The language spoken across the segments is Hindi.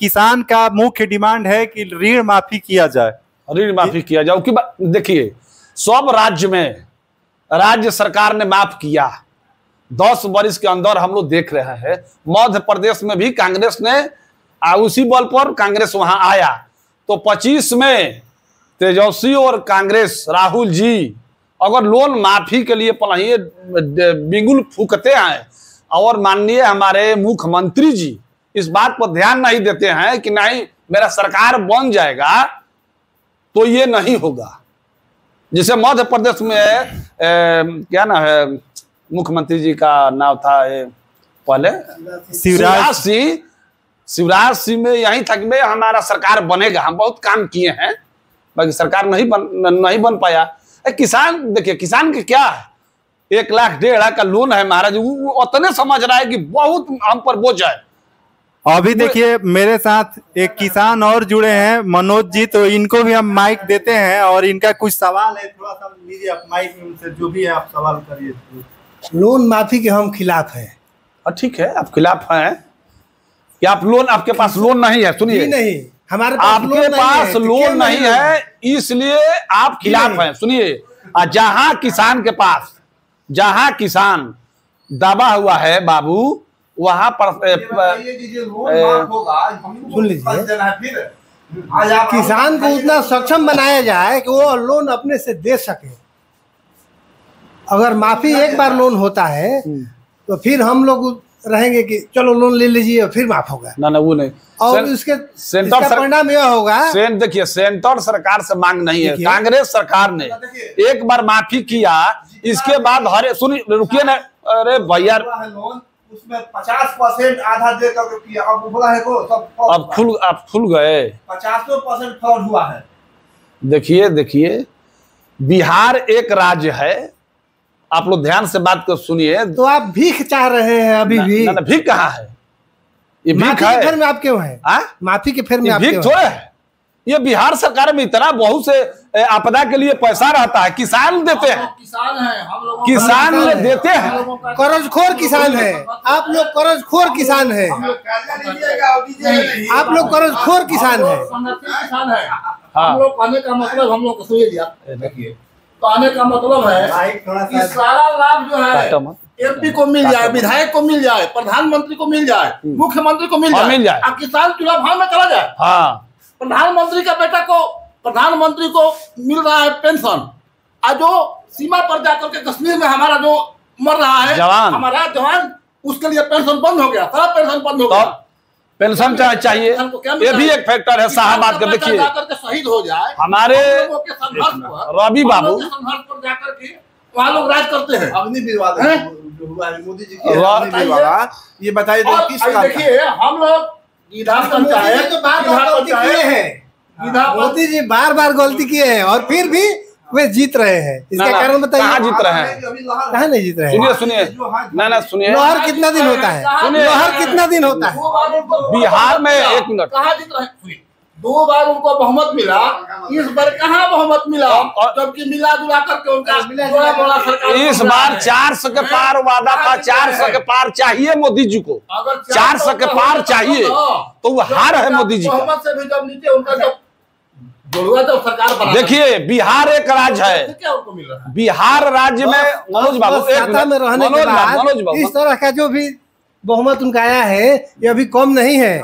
किसान का मुख्य डिमांड है कि ऋण माफी किया जाए। ऋण माफी किया जाए कि देखिए सब राज्य में राज्य सरकार ने माफ किया। 10 वर्ष के अंदर हम लोग देख रहे हैं मध्य प्रदेश में भी कांग्रेस ने उसी बल पर कांग्रेस वहां आया तो 25 में तेजस्वी और कांग्रेस राहुल जी अगर लोन माफी के लिए पलहिए बिगुल फूकते हैं और माननीय हमारे मुख्यमंत्री जी इस बात पर ध्यान नहीं देते हैं कि नहीं मेरा सरकार बन जाएगा तो ये नहीं होगा। जैसे मध्य प्रदेश में क्या ना है मुख्यमंत्री जी का नाम था पहले शिवराज सिंह में यही तक में हमारा सरकार बनेगा, हम बहुत काम किए हैं बाकी सरकार नहीं बन पाया। किसान देखिए किसान के क्या है 1 लाख 1.5 लाख का लोन है महाराज, वो उतने समझ रहा है कि बहुत हम पर बोझ है। अभी देखिए मेरे साथ एक किसान और जुड़े हैं मनोज जी, तो इनको भी हम माइक देते हैं और इनका कुछ सवाल है, थोड़ा सा लीजिए आप माइक में उनसे जो भी है आप सवाल करिए। लोन माफी के हम खिलाफ हैं। ठीक है आप खिलाफ हैं कि आप लोन आपके पास लोन नहीं है, सुनिए नहीं हमारे पास आपके पास लोन नहीं है इसलिए आप खिलाफ हैं। सुनिए जहां किसान के पास जहां किसान दबा हुआ है बाबू वहां पर सुन लीजिए किसान को उतना सक्षम बनाया जाए कि वो लोन अपने से दे सके। अगर माफी एक बार लोन होता है तो फिर हम लोग रहेंगे कि चलो लोन ले लीजिए और फिर माफ होगा ना वो नहीं। और इसका परिणाम यह होगा देखिए सेंटर सरकार से मांग नहीं है, कांग्रेस सरकार ने एक बार माफी किया इसके बाद हरे सुनिए रुकिए ना अरे भैया उसमें 50% आधा दे करके किया अब बोला है को सब आप खुल गए 50% फ्रॉड हुआ है। देखिए बिहार एक राज्य है, आप लोग ध्यान से बात को सुनिए। तो आप भीख चाह रहे हैं अभी भी? ना भीख कहाँ है, ये भीख है। फिर में आप क्यों हैं? माफी के फिर में आप भीख थोड़े है। ये बिहार सरकार में इतना बहुत से आपदा के लिए पैसा रहता है, किसान देते हैं, किसान है हम लोग किसान ले देते हैं। कर्जखोर किसान है आप लोग, कर्जखोर किसान है आप लोग, कर्जखोर किसान है। हम लोग कहने का मतलब हम लोग को सुनिए दिया कहने का मतलब है कि सारा लाभ जो है एमपी को मिल जाए, विधायक को मिल जाए, प्रधानमंत्री को मिल जाए, मुख्यमंत्री को मिल जाए, किसान चूल्हा भाव में चला जाए। हाँ प्रधानमंत्री का बेटा को प्रधानमंत्री को मिल रहा है पेंशन, आज जो सीमा पर जाकर के कश्मीर में हमारा जो मर रहा है हमारा जवान उसके लिए पेंशन बंद हो गया, सारा पेंशन बंद हो गया। पेंशन चाहिए ये भी एक फैक्टर है साहब। देखिए शहीद हो जाए हमारे रवि बाबू संघर्ष पर जाकर के वहाँ लोग राज करते हैं। अग्नि विवाद जो हुआ है मोदी जी की ये बताइए देखिए हम लोग मोदी जी बार बार गलती किए हैं और फिर भी वे जीत रहे हैं, इसका कारण बताइए। कहाँ जीत रहे हैं? कहाँ नहीं जीत रहे हैं? सुनिए ना सुनिए लोहर कितना दिन होता है? लोहर कितना दिन होता है बिहार में? 1 मिनट कहाँ जीत रहे हैं? 2 बार उनको बहुमत मिला, इस बार कहाँ बहुमत मिला? जबकि मिला जुला करके उनका बड़ा सरकार इस बार 400 के पार वादा था, 400 के पार चाहिए मोदी जी को, 400 के पार चाहिए तो वो हार है मोदी जी बहुमत से भी जब नीचे उनका जब सरकार बना। देखिए बिहार एक राज्य है, क्या उनको मिल रहा है? बिहार राज्य में मनोज बाबू में रहने के बाद इस तरह का जो भी बहुमत उनका आया है ये अभी कम नहीं है।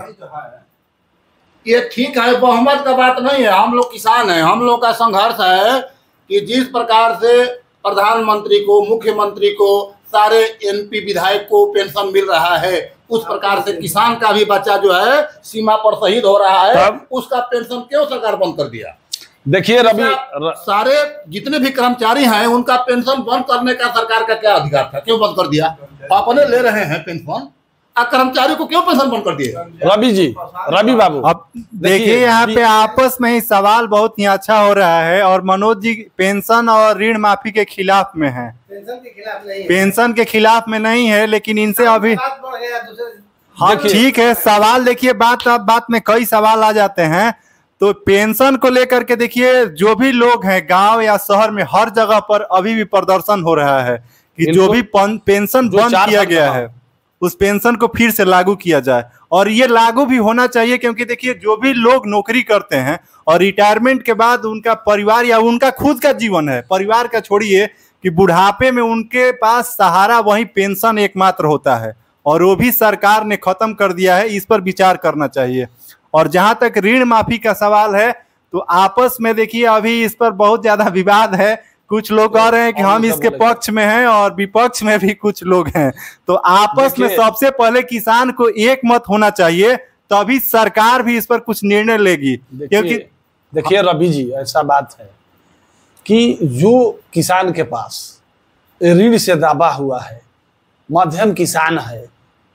ये ठीक है, बहुमत का बात नहीं है। हम लोग किसान हैं, हम लोग का संघर्ष है कि जिस प्रकार से प्रधानमंत्री को मुख्यमंत्री को सारे एमपी विधायक को पेंशन मिल रहा है उस प्रकार से किसान का भी बच्चा जो है सीमा पर शहीद हो रहा है, उसका पेंशन क्यों सरकार बंद कर दिया? देखिए रवि सारे जितने भी कर्मचारी हैं उनका पेंशन बंद करने का सरकार का क्या अधिकार था, क्यों बंद कर दिया? अपने ले रहे हैं पेंशन, कर्मचारी को क्यों पेंशन बंद कर दिए? रवि बाबू अब देखिए यहाँ पे आपस में ही सवाल बहुत ही अच्छा हो रहा है और मनोज जी पेंशन और ऋण माफी के खिलाफ में है, पेंशन के खिलाफ में नहीं है, लेकिन इनसे अभी हाँ ठीक है सवाल देखिए बात में कई सवाल आ जाते हैं। तो पेंशन को लेकर के देखिए जो भी लोग हैं गांव या शहर में हर जगह पर अभी भी प्रदर्शन हो रहा है कि जो भी पेंशन बंद किया गया है उस पेंशन को फिर से लागू किया जाए। और ये लागू भी होना चाहिए, क्योंकि देखिए जो भी लोग नौकरी करते हैं और रिटायरमेंट के बाद उनका परिवार या उनका खुद का जीवन है, परिवार का छोड़िए, कि बुढ़ापे में उनके पास सहारा वही पेंशन एकमात्र होता है, और वो भी सरकार ने खत्म कर दिया है। इस पर विचार करना चाहिए। और जहां तक ऋण माफी का सवाल है, तो आपस में देखिए अभी इस पर बहुत ज्यादा विवाद है। कुछ लोग कह रहे हैं कि हम इसके पक्ष में हैं और विपक्ष में भी कुछ लोग हैं। तो आपस में सबसे पहले किसान को एक मत होना चाहिए, तभी सरकार भी इस पर कुछ निर्णय लेगी। क्योंकि देखिए रवि जी, ऐसा बात है कि जो किसान के पास ऋण से दबा हुआ है, मध्यम किसान है,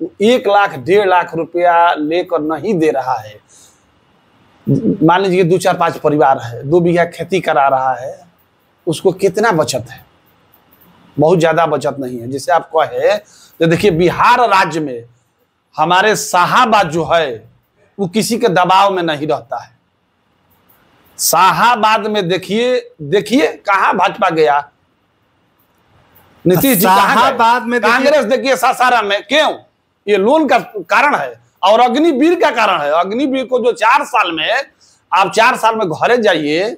वो 1 लाख 1.5 लाख रुपया लेकर नहीं दे रहा है। मान लीजिए 2, 4, 5 परिवार है, 2 बीघा खेती करा रहा है, उसको कितना बचत है? बहुत ज्यादा बचत नहीं है। जैसे आप कहे तो देखिए बिहार राज्य में हमारे शाहाबाद जो है वो किसी के दबाव में नहीं रहता है। शाहाबाद में देखिए कहां भाजपा गया, नीतीश जी शाहाबाद में कांग्रेस देखिए सासाराम में। क्यों? ये लोन का कारण है और अग्निवीर का कारण है। अग्निवीर को जो 4 साल में, आप 4 साल में घरे जाइए,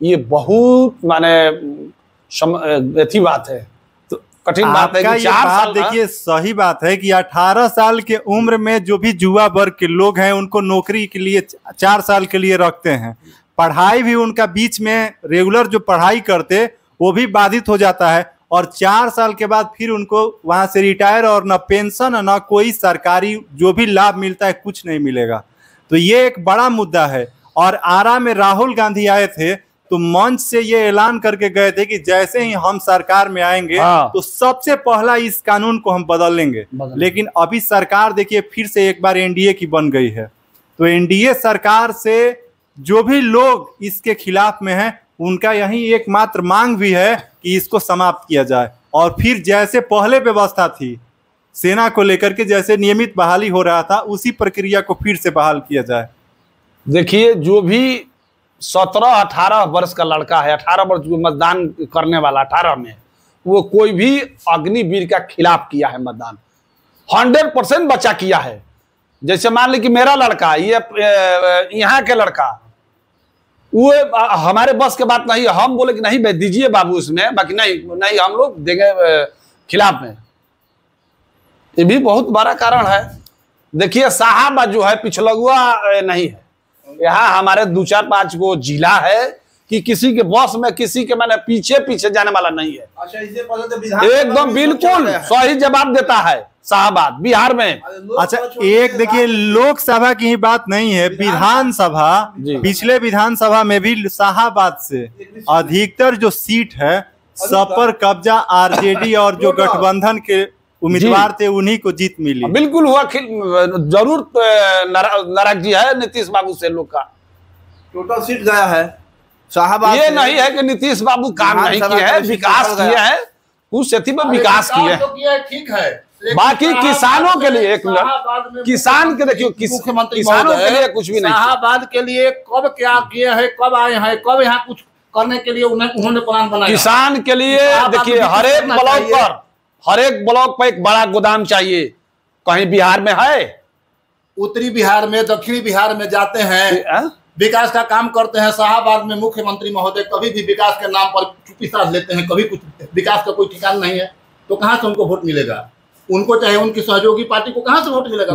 ये बहुत माने ऐसी बात है, तो कठिन बात है कि 4 साल। देखिए सही बात है कि 18 साल के उम्र में जो भी युवा वर्ग के लोग हैं उनको नौकरी के लिए 4 साल के लिए रखते हैं। पढ़ाई भी उनका बीच में रेगुलर जो पढ़ाई करते वो भी बाधित हो जाता है, और 4 साल के बाद फिर उनको वहां से रिटायर, और न पेंशन न कोई सरकारी जो भी लाभ मिलता है कुछ नहीं मिलेगा। तो ये एक बड़ा मुद्दा है। और आरा में राहुल गांधी आए थे तो मंच से ये ऐलान करके गए थे कि जैसे ही हम सरकार में आएंगे तो सबसे पहला इस कानून को हम बदल लेंगे। लेकिन अभी सरकार देखिए फिर से एक बार एनडीए की बन गई है। तो एनडीए सरकार से जो भी लोग इसके खिलाफ में हैं उनका यही एकमात्र मांग भी है कि इसको समाप्त किया जाए, और फिर जैसे पहले व्यवस्था थी सेना को लेकर के, जैसे नियमित बहाली हो रहा था, उसी प्रक्रिया को फिर से बहाल किया जाए। देखिए जो भी 17-18 वर्ष का लड़का है, 18 वर्ष जो मतदान करने वाला 18 में, वो कोई भी अग्निवीर का खिलाफ किया है मतदान, 100% बच्चा किया है। जैसे मान ली कि मेरा लड़का, ये यहाँ के लड़का, वो हमारे बस के बात नहीं है, हम बोले कि नहीं भाई दीजिए बाबू इसमें, बाकी नहीं हम लोग देंगे खिलाफ में। ये भी बहुत बड़ा कारण है। देखिए शाहाबाद जो है पिछलगुआ नहीं है, यहाँ हमारे 2, 4, 5 गो जिला है कि किसी के बस में किसी के मैंने पीछे जाने वाला नहीं है। अच्छा, इससे पहले तो विधान एकदम बिल्कुल सही जवाब देता है शाहाबाद बिहार में। अच्छा एक देखिए लोकसभा की ही बात नहीं है, विधानसभा, पिछले विधानसभा में भी शाहाबाद से अधिकतर जो सीट है सब पर कब्जा आरजेडी और जो गठबंधन के उम्मीदवार थे उन्हीं को जीत मिली। बिल्कुल हुआ, जरूर नाराजगी है नीतीश बाबू से लोग का। टोटल सीट गया है शाहाबाद। ये नहीं है कि नीतीश बाबू काम नहीं किए हैं, विकास किए हैं, कुछ स्थिति में विकास किए हैं, ठीक है। बाकी किसानों के लिए एक मिनट, किसान के देखियो मुख्यमंत्री किसानों के लिए कुछ भी नहीं। शाहाबाद के लिए कब क्या किए हैं, कब आए हैं, कब यहाँ कुछ करने के लिए उन्होंने प्लान बनाया। किसान के लिए देखिए हर एक ब्लॉक पर एक बड़ा गोदाम चाहिए। कहीं बिहार में है? उत्तरी बिहार में, दक्षिणी बिहार में जाते हैं, विकास का काम करते हैं। शाहाबाद में मुख्यमंत्री महोदय कभी भी विकास के नाम पर चुप्पी साध लेते हैं, कभी कुछ विकास का कोई ठिकाना नहीं है। तो कहाँ से उनको वोट मिलेगा? उनको चाहे उनकी सहयोगी पार्टी को कहाँ से वोट मिलेगा?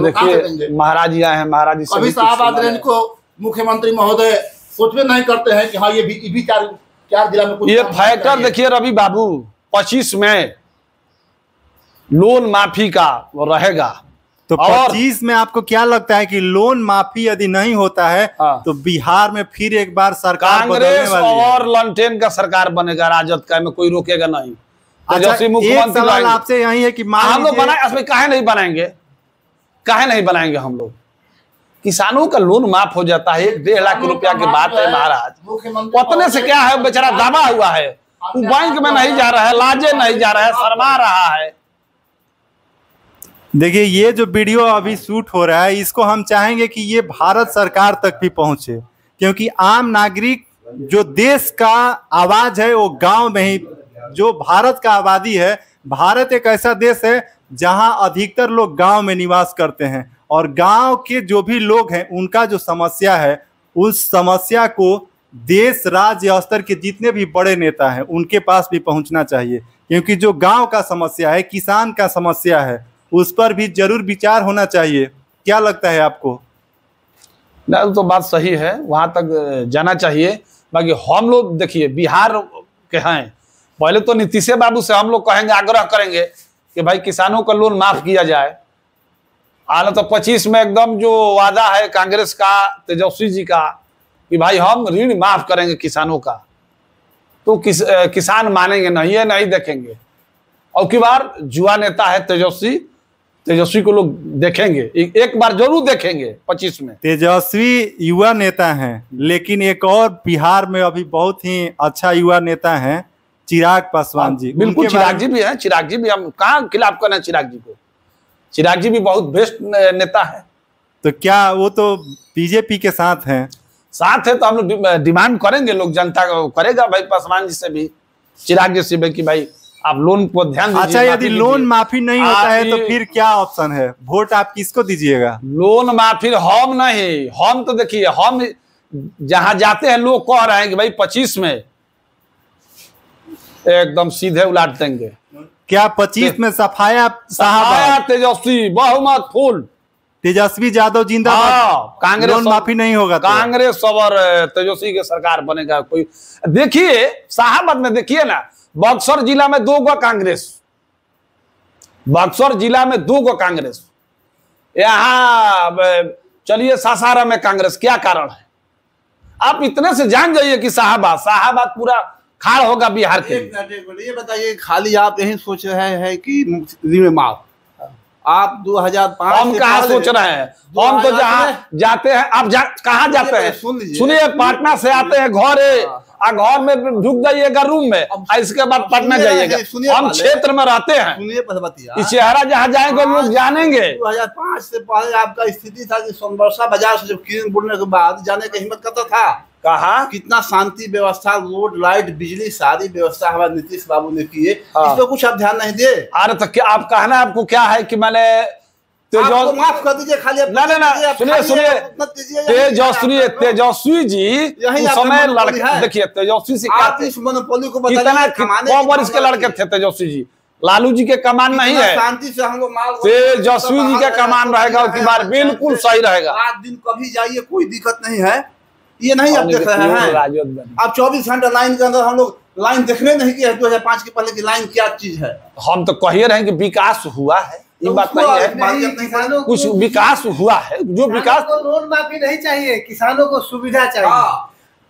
महाराज जी आए हैं, महाराज जी कभी शाहाबाद रेंज को मुख्यमंत्री महोदय सोचते नहीं करते हैं कि हाँ ये भी चार जिला में कुछ ये फैक्टर देखिए रवि बाबू, 25 में लोन माफी का रहेगा। तो 25 में आपको क्या लगता है कि लोन माफी यदि नहीं होता है तो बिहार में फिर एक बार सरकार कांग्रेस और लंटेन का सरकार बनेगा, राजद का, में कोई रोकेगा नहीं। अच्छा, एक सवाल आपसे यही है कि हम लोग बनाए, काहे नहीं बनाएंगे, काहे नहीं बनाएंगे हम लोग? किसानों का लोन माफ हो जाता है, 1.5 लाख रुपया की बात है महाराज। उतने से क्या है, बेचारा दबा हुआ है, वो बैंक में नहीं जा रहा है, लाजे नहीं जा रहा है, शर्मा रहा है। देखिए ये जो वीडियो अभी शूट हो रहा है इसको हम चाहेंगे कि ये भारत सरकार तक भी पहुंचे, क्योंकि आम नागरिक जो देश का आवाज है वो गांव में ही, जो भारत का आबादी है भारत एक ऐसा देश है जहां अधिकतर लोग गांव में निवास करते हैं और गांव के जो भी लोग हैं उनका जो समस्या है उस समस्या को देश राज्य स्तर के जितने भी बड़े नेता हैं उनके पास भी पहुंचना चाहिए, क्योंकि जो गांव का समस्या है, किसान का समस्या है, उस पर भी जरूर विचार होना चाहिए। क्या लगता है आपको? नहीं, तो बात सही है, वहां तक जाना चाहिए। बाकी हम लोग देखिए बिहार के हैं, पहले तो नीतीश बाबू से हम लोग कहेंगे, आग्रह करेंगे कि भाई किसानों का लोन माफ किया जाए। हाल तो 25 में एकदम जो वादा है कांग्रेस का, तेजस्वी जी का, कि भाई हम ऋण माफ करेंगे किसानों का, तो किसान मानेंगे नहीं, ये नहीं देखेंगे। और की बार युवा नेता है तेजस्वी को लोग देखेंगे, एक बार जरूर देखेंगे 25 में। तेजस्वी युवा नेता हैं, लेकिन एक और बिहार में अभी बहुत ही अच्छा युवा नेता हैं, चिराग पासवान जी। बिल्कुल, चिराग जी भी हैं, चिराग जी भी, हम कहाँ खिलाफ करना है चिराग जी को, चिराग जी भी बहुत बेस्ट नेता है। तो क्या वो तो बीजेपी के साथ हैं? साथ है तो हम लोग डिमांड करेंगे, लोग जनता करेगा भाई पासवान जी से भी, चिराग जी से भी, कि भाई आप लोन को ध्यान दीजिए। अच्छा, यदि लोन माफी नहीं होता है तो फिर क्या ऑप्शन है? वोट आप किसको दीजिएगा? लोन माफी हम नहीं, हम तो देखिए, हम जहां जाते हैं लोग कह रहे हैं कि भाई 25 में एकदम सीधे उलाट देंगे। क्या 25 में सफाया तेजस्वी बहुमत फुल, तेजस्वी यादव जिंदाबाद, कांग्रेस लोन माफी नहीं होगा तो कांग्रेस और तेजस्वी के सरकार बनेगा। कोई देखिए शाहाबाद में देखिए ना, बक्सर जिला में 2 गो कांग्रेस, बक्सर जिला में 2 गो कांग्रेस, यहाँ चलिए सासाराम में कांग्रेस, क्या कारण है? आप इतने से जान जाइए कि शाहाबाद पूरा खाड़ होगा बिहार के। ये बताइए, खाली आप यही सोच रहे हैं कि ऋण माफ, आप 2005 हम कहाँ सोच रहे हैं? हम तो जहाँ जाते हैं, आप कहाँ जाते हैं? सुनिए, पटना से आते हैं घर में ढुक जाइएगा रूम में, इसके बाद पटना जाइएगा। हम क्षेत्र में रहते हैं, सुनिए चेहरा जहाँ जाएंगे लोग जानेंगे। 2005 से पहले आपका स्थिति था कि सोनबरसा बाजार से जब किरण बुड़ने के बाद जाने की हिम्मत करता था? कहा कितना शांति व्यवस्था, रोड लाइट बिजली सारी व्यवस्था हमारे नीतीश बाबू ने की है, इस पर कुछ आप ध्यान नहीं दिए। अरे तो क्या आप कहना, आपको क्या है कि मैंने माफ कर दीजिए, खाली सुनिए तेजस्वी जी उस समय लड़के, देखिए तेजस्वी से आप इस मोनोपोली को कितना वर्ष के लड़के थे तेजस्वी जी? लालू जी के कमान नहीं है, शांति से हम लोग तेजस्वी जी का कमान रहेगा, उसकी बार बिल्कुल सही रहेगा। रात दिन कभी जाइए, कोई दिक्कत नहीं है। ये नहीं आप देख रहे हैं, आप 24 घंटे लाइन के अंदर, हम लोग लाइन देखने नहीं किया 2005 के पहले की लाइन क्या चीज है। हम तो कह रहे हैं कि विकास हुआ है, ये बात नहीं है, कुछ विकास हुआ है, जो विकास को लोन माफी नहीं चाहिए, किसानों को सुविधा चाहिए।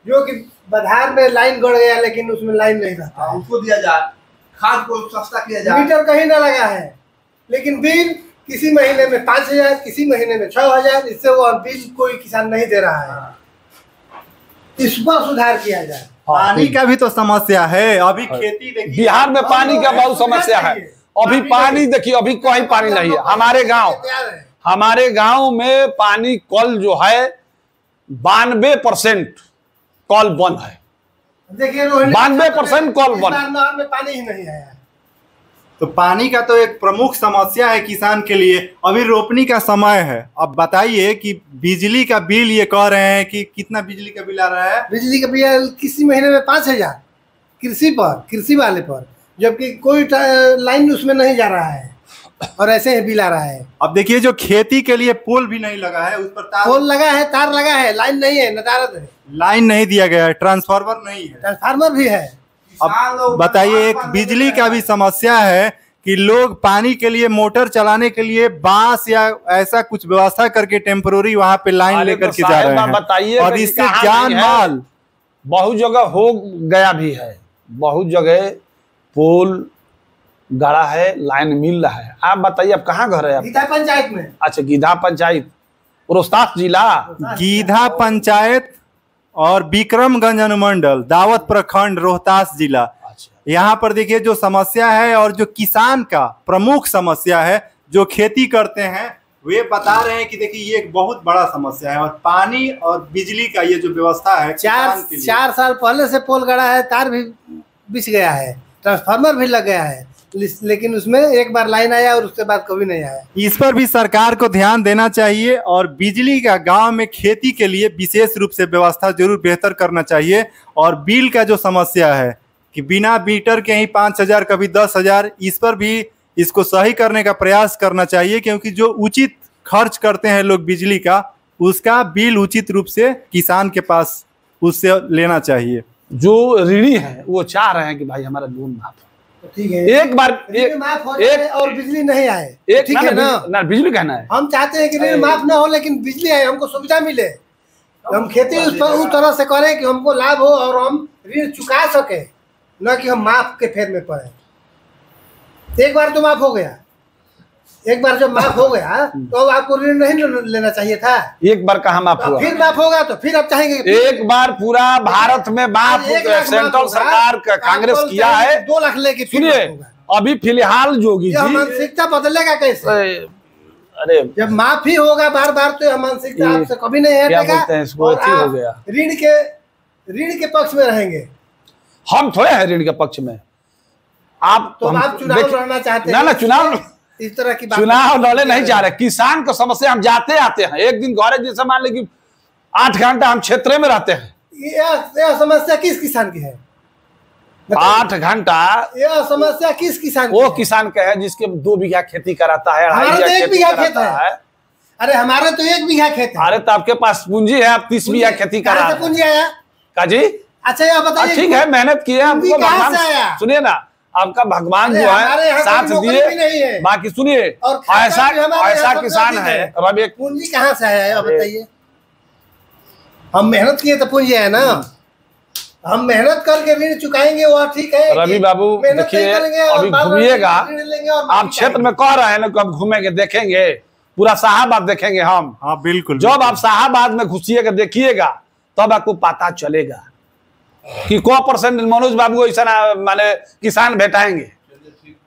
जो कि बाजार में लाइन गड़ गया लेकिन उसमें लाइन नहीं रहता, उसको दिया जाए, खाद को सस्ता किया जाए। मीटर कहीं ना लगा है, लेकिन बिल किसी महीने में 5000, किसी महीने में 6000, इससे वो बिल कोई किसान नहीं दे रहा है। इस पर सुधार किया जाए। पानी का भी तो समस्या है, अभी खेती देखिए बिहार में पानी का बहुत समस्या है। अभी पानी देखिए, अभी कहीं पानी नहीं है। हमारे गांव में पानी कल जो है 92% कल बंद है, देखिए 92% कल बंद में पानी ही नहीं है। तो पानी का तो एक प्रमुख समस्या है किसान के लिए। अभी रोपनी का समय है, अब बताइए कि बिजली का बिल, ये कह रहे हैं कि कितना बिजली का बिल आ रहा है? बिजली का बिल किसी महीने में 5000 कृषि वाले पर, जबकि कोई लाइन उसमें नहीं जा रहा है और ऐसे ही बिल आ रहा है। अब देखिए, जो खेती के लिए पोल भी नहीं लगा है, उस पर पोल लगा है, तार लगा है, लाइन नहीं है, नदारत है, लाइन नहीं दिया गया है, ट्रांसफार्मर नहीं है, ट्रांसफार्मर भी है। अब बताइए, एक बिजली का भी समस्या है कि लोग पानी के लिए, मोटर चलाने के लिए बांस या ऐसा कुछ व्यवस्था करके टेम्पोररी वहां पे लाइन लेकर के जा रहे हैं। बताइए, और इससे जान माल बहुत जगह हो गया भी है, बहुत जगह पोल गड़ा है, लाइन मिल रहा है। आप बताइए, आप कहाँ घर है? गीधा पंचायत में। अच्छा, गीधा पंचायत, रोहतास जिला, गीधा पंचायत और विक्रमगंज अनुमंडल, दावत प्रखंड, रोहतास जिला। यहाँ पर देखिए जो समस्या है, और जो किसान का प्रमुख समस्या है, जो खेती करते हैं, वे बता रहे हैं कि देखिए ये एक बहुत बड़ा समस्या है। और पानी और बिजली का ये जो व्यवस्था है, 4 साल पहले से पोल गड़ा है, तार भी बिछ गया है, ट्रांसफार्मर भी लग गया है, लेकिन उसमें एक बार लाइन आया और उसके बाद कभी नहीं आया। इस पर भी सरकार को ध्यान देना चाहिए और बिजली का गांव में खेती के लिए विशेष रूप से व्यवस्था जरूर बेहतर करना चाहिए। और बिल का जो समस्या है कि बिना मीटर के ही 5,000 कभी 10,000, इस पर भी इसको सही करने का प्रयास करना चाहिए, क्योंकि जो उचित खर्च करते हैं लोग बिजली का, उसका बिल उचित रूप से किसान के पास उससे लेना चाहिए। जो ऋणी है वो चाह रहे हैं कि भाई हमारा लोन माफ हो। ठीक है, एक बार माफ हो जाए और बिजली नहीं आए, ठीक है ना, बिजली कहना है। हम चाहते हैं कि ऋण माफ ना हो लेकिन बिजली आए, हमको सुविधा मिले, हम खेती उस तरह से करें कि हमको लाभ हो और हम ऋण चुका सके, न कि हम माफ के फेर में पड़े। एक बार तो माफ हो गया, एक बार जब माफ हो गया तो अब आपको ऋण नहीं लेना चाहिए था। एक बार कहाँ माफ हुआ? फिर माफ होगा तो फिर आप चाहेंगे एक बार पूरा भारत में माफ सेंट्रल सरकार का कांग्रेस किया है 2 लाख लेके। सुनिए, अभी फिलहाल जोगी जी मानसिकता बदलेगा कैसे? अरे जब माफ ही होगा बार बार तो यह मानसिकता आपसे कभी नहीं हटेगा। हो गया ऋण के पक्ष में रहेंगे। हम थोड़े हैं ऋण के पक्ष में। आप तो आप चुनाव लड़ना चाहते हैं? ना चुनाव इस तरह की चुनाव लड़े नहीं जा रहे। किसान को समस्या हम जाते आते हैं। एक दिन गौरव जैसे मान ले कि 8 घंटा हम क्षेत्र में रहते हैं। यह समस्या किस किसान की है? 8 घंटा यह समस्या किस किसान की? वो किसान का है जिसके 2 बीघा खेती कराता है, 1 बीघा खेत है। अरे हमारे तो 1 बीघा खेत है। अरे तो आपके पास पूंजी है, आप 30 बीघा खेती करा रहे हैं। पूंजी आया का जी? अच्छा यह बताइए, ठीक है, मेहनत की है आपको भगवान। सुनिए ना, आपका भगवान जो है साथ दिए। बाकी सुनिए, ऐसा किसान है। अब एक पूंजी कहाँ से आया बताइए? हम मेहनत किए तो पूंजी है ना। हम मेहनत करके ऋण चुकाएंगे वो ठीक है। रवि बाबू देखिए, अभी घूमिएगा आप क्षेत्र में कह रहे हैं ना कि हम घूमेंगे, देखेंगे पूरा शाहाबाद देखेंगे हम। हाँ बिल्कुल। जब आप शाहाबाद में घुसिएगा देखिएगा तब आपको पता चलेगा कि को % मनोज बाबू ऐसा माने किसान भेटाएंगे।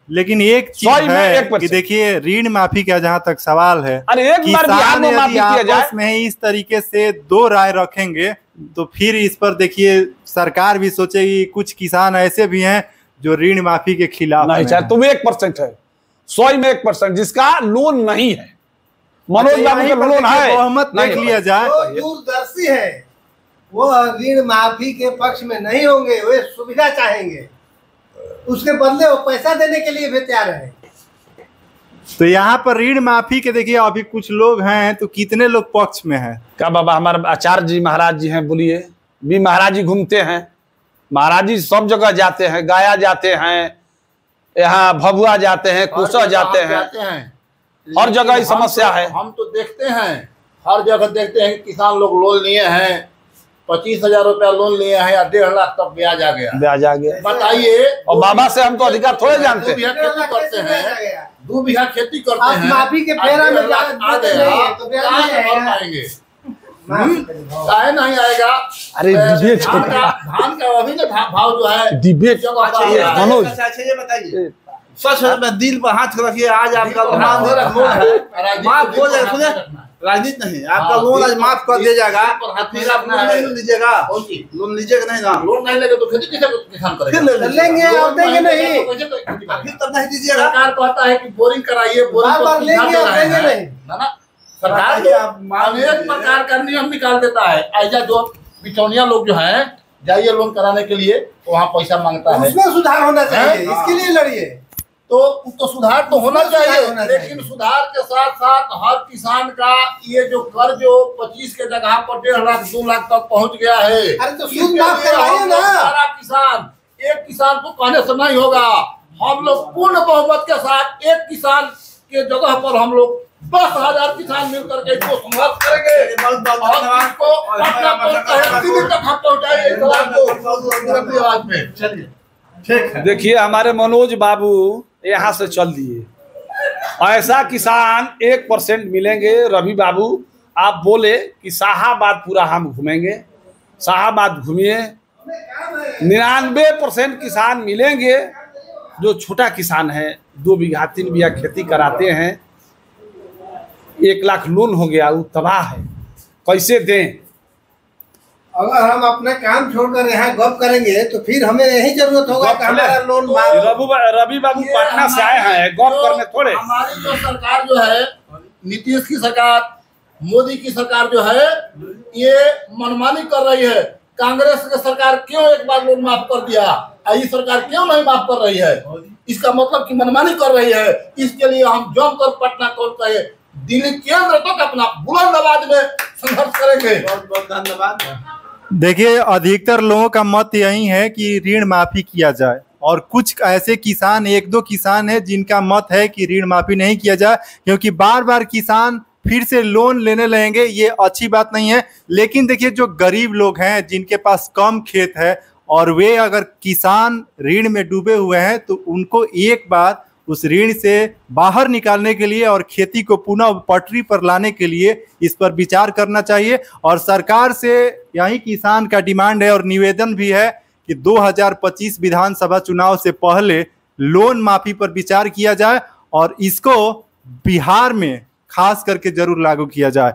लेकिन एक चीज है कि देखिए, ऋण माफी का जहां तक सवाल है, अरे एक बार बिहार में माफी किया जाए, आपस में इस तरीके से 2 राय रखेंगे तो फिर इस पर देखिए सरकार भी सोचेगी। कुछ किसान ऐसे भी हैं जो ऋण माफी के खिलाफ नहीं चाहे, तुम 1% है, 100 में 1% जिसका लोन नहीं है। मनोज बाबू का लोन है, बहुमत देख लिया जाए। दूरदर्शी है, वो ऋण माफी के पक्ष में नहीं होंगे, वे सुविधा चाहेंगे, उसके बदले वो पैसा देने के लिए भी तैयार है। तो यहाँ पर ऋण माफी के देखिए अभी कुछ लोग हैं, तो कितने लोग पक्ष में हैं? क्या बाबा हमारे आचार्य जी महाराज जी हैं, बोलिए भी महाराज जी घूमते हैं। महाराज जी सब जगह जाते हैं, गया जाते हैं, यहाँ भभुआ जाते हैं, कुशा जाते हैं, हर जगह ही समस्या है। हम तो देखते हैं, हर जगह देखते हैं किसान लोग लोन लिए हैं, 25,000 रुपया लोन लिए हैं या 1.5 लाख तक ब्याज आ गया। बताइए, और बाबा से हम तो अधिकार थोड़े जानते हैं। 2 बीघा खेती करते हैं, 2 बीघा खेती करते हैं, माफी के फेरा में काहे नहीं आएगा? अरे धान का अभी ना भाव जो है डिबेट मनोज बताइए, सच में दिल पर हाथ रखिए। आज आपका माफ हो जाएगा। सुनिए, राजनीति नहीं, आपका लोन आज माफ कर दिया जाएगा। फिर आप लोन लीजिएगा, लोन लीजिएगा नहीं ना, लोन नहीं लेंगे तो खेती कैसे किसान करेगा? लेंगे और देंगे नहीं, फिर तब नहीं दीजिएगा। सरकार कहता है कि बोरिंग कराइए, बोरिंग लेंगे और देंगे नहीं ना। सरकार जो अनेक प्रकार का नियम निकाल देता है। ऐसा जो बिचौनिया लोग जो है, जाइए लोन कराने के लिए वहाँ पैसा मांगता है, उसमें सुधार होना चाहिए, इसके लिए लड़िए। तो सुधार तो होना चाहिए, लेकिन सुधार के साथ साथ हर किसान का ये जो कर्ज 25 के जगह पर 1.5 लाख 2 लाख तक पहुंच गया है। अरे तो सूद माफ करवाइए ना। सारा किसान, एक किसान को कहने से नहीं होगा। हम लोग पूर्ण बहुमत के साथ एक किसान के जगह पर हम लोग 10,000 किसान मिलकर के इसको संघर्ष करेंगे। देखिए हमारे मनोज बाबू यहाँ से चल दिए। ऐसा किसान 1% मिलेंगे। रवि बाबू आप बोले कि शाहाबाद पूरा हम घूमेंगे, शाहाबाद घूमिए। 99% किसान मिलेंगे जो छोटा किसान है, 2 बीघा 3 बीघा खेती कराते हैं। 1 लाख लोन हो गया, वो तबाह है, कैसे दें? अगर हम अपना काम छोड़कर यहाँ गप करेंगे तो फिर हमें यही जरूरत होगा कि हमारा लोन माफ। रवि बाबू पटना से आए हैं गप करने थोड़े। हमारी जो सरकार जो है, नीतीश की सरकार, मोदी की सरकार जो है, ये मनमानी कर रही है। कांग्रेस की सरकार क्यों एक बार लोन माफ कर दिया, ये सरकार क्यों नहीं माफ कर रही है? इसका मतलब कि मनमानी कर रही है। इसके लिए हम जमकर पटना कोर्ट दिल्ली केंद्र तक अपना बुलंद आवाज में संघर्ष करेंगे। बहुत बहुत धन्यवाद। देखिए, अधिकतर लोगों का मत यही है कि ऋण माफी किया जाए, और कुछ ऐसे किसान, एक दो किसान हैं जिनका मत है कि ऋण माफी नहीं किया जाए, क्योंकि बार बार किसान फिर से लोन लेने लगेंगे, ये अच्छी बात नहीं है। लेकिन देखिए, जो गरीब लोग हैं जिनके पास कम खेत है और वे अगर किसान ऋण में डूबे हुए हैं, तो उनको एक बार उस ऋण से बाहर निकालने के लिए और खेती को पुनः पटरी पर लाने के लिए इस पर विचार करना चाहिए। और सरकार से यही किसान का डिमांड है और निवेदन भी है कि 2025 विधानसभा चुनाव से पहले लोन माफी पर विचार किया जाए और इसको बिहार में खास करके जरूर लागू किया जाए।